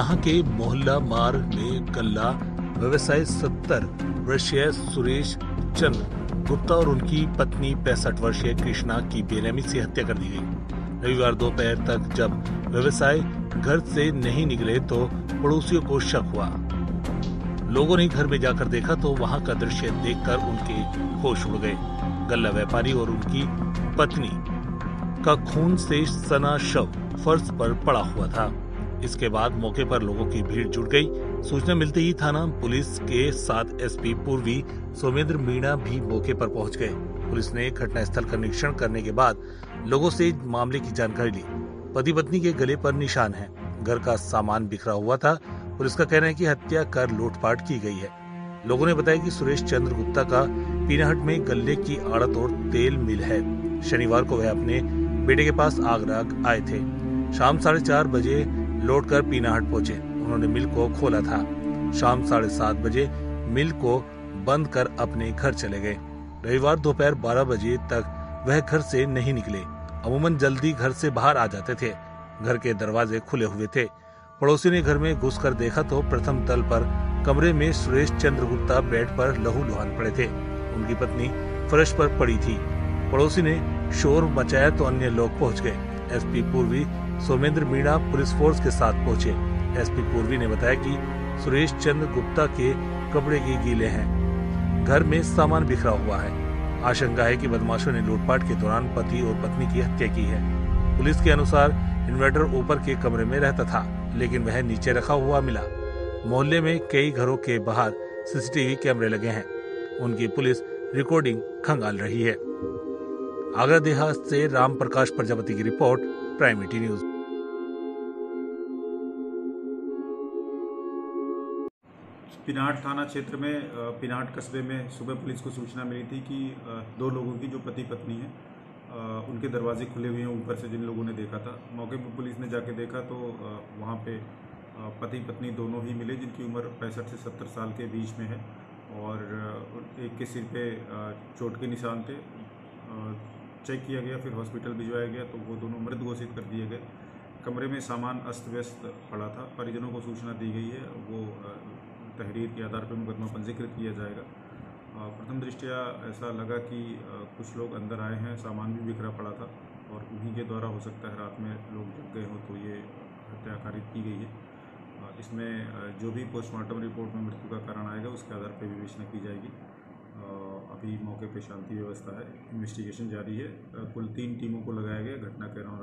यहाँ के मोहल्ला मार्ग में गल्ला व्यवसायी 70 वर्षीय सुरेश चंद्र गुप्ता और उनकी पत्नी 65 वर्षीय कृष्णा की बेरहमी से हत्या कर दी गई। रविवार दोपहर तक जब व्यवसाय घर से नहीं निकले तो पड़ोसियों को शक हुआ। लोगों ने घर में जाकर देखा तो वहां का दृश्य देखकर उनके होश उड़ गए। गल्ला व्यापारी और उनकी पत्नी का खून से सना शव फर्श पर पड़ा हुआ था। इसके बाद मौके पर लोगों की भीड़ जुट गई। सूचना मिलते ही थाना पुलिस के साथ एसपी पूर्वी सोमेंद्र मीणा भी मौके पर पहुंच गए। पुलिस ने घटनास्थल का निरीक्षण करने के बाद लोगों से मामले की जानकारी ली। पति पत्नी के गले पर निशान है। घर का सामान बिखरा हुआ था। पुलिस का कहना है कि हत्या कर लूटपाट की गई है। लोगों ने बताया कि सुरेश चंद्र गुप्ता का पीनाहट में गल्ले की आड़त और तेल मिल है। शनिवार को वह अपने बेटे के पास आगरा आए थे। शाम 4:30 बजे लौटकर पीनाहट पहुंचे। उन्होंने मिल को खोला था। शाम 7:30 बजे मिल को बंद कर अपने घर चले गए। रविवार दोपहर 12 बजे तक वह घर से नहीं निकले। अमूमन जल्दी घर से बाहर आ जाते थे। घर के दरवाजे खुले हुए थे। पड़ोसी ने घर में घुसकर देखा तो प्रथम तल पर कमरे में सुरेश चंद्र गुप्ता बेड पर लहूलुहान पड़े थे। उनकी पत्नी फर्श पर पड़ी थी। पड़ोसी ने शोर मचाया तो अन्य लोग पहुंच गए। एसपी पूर्वी सोमेंद्र मीणा पुलिस फोर्स के साथ पहुंचे। एसपी पूर्वी ने बताया कि सुरेश चंद्र गुप्ता के कपड़े के गीले हैं। घर में सामान बिखरा हुआ है। आशंका है कि बदमाशों ने लूटपाट के दौरान पति और पत्नी की हत्या की है। पुलिस के अनुसार इन्वर्टर ऊपर के कमरे में रहता था, लेकिन वह नीचे रखा हुआ मिला। मोहल्ले में कई घरों के बाहर सीसीटीवी कैमरे लगे हैं। उनकी पुलिस रिकॉर्डिंग खंगाल रही है। आगरा देहात से राम प्रकाश प्रजापति की रिपोर्ट, प्राइम ईटी न्यूज। पीनाहट थाना क्षेत्र में पीनाहट कस्बे में सुबह पुलिस को सूचना मिली थी कि दो लोगों की जो पति पत्नी है उनके दरवाजे खुले हुए हैं ऊपर से, जिन लोगों ने देखा था। मौके पर पुलिस ने जाके देखा तो वहाँ पे पति पत्नी दोनों ही मिले, जिनकी उम्र 65 से 70 साल के बीच में है और एक के सिर पे चोट के निशान थे। चेक किया गया, फिर हॉस्पिटल भिजवाया गया तो वो दोनों मृत घोषित कर दिए गए। कमरे में सामान अस्त व्यस्त पड़ा था। परिजनों को सूचना दी गई है, वो तहरीर के आधार पर मुकदमा पंजीकृत किया जाएगा। प्रथम दृष्टया ऐसा लगा कि कुछ लोग अंदर आए हैं, सामान भी बिखरा पड़ा था और उन्हीं के द्वारा हो सकता है रात में लोग जग गए हों तो ये हत्या कारित की गई है। इसमें जो भी पोस्टमार्टम रिपोर्ट में मृत्यु का कारण आएगा उसके आधार पर विवेचना की जाएगी। अभी मौके पे शांति व्यवस्था है, इन्वेस्टिगेशन जारी है। कुल 3 टीमों को लगाया गया घटना के दौरान।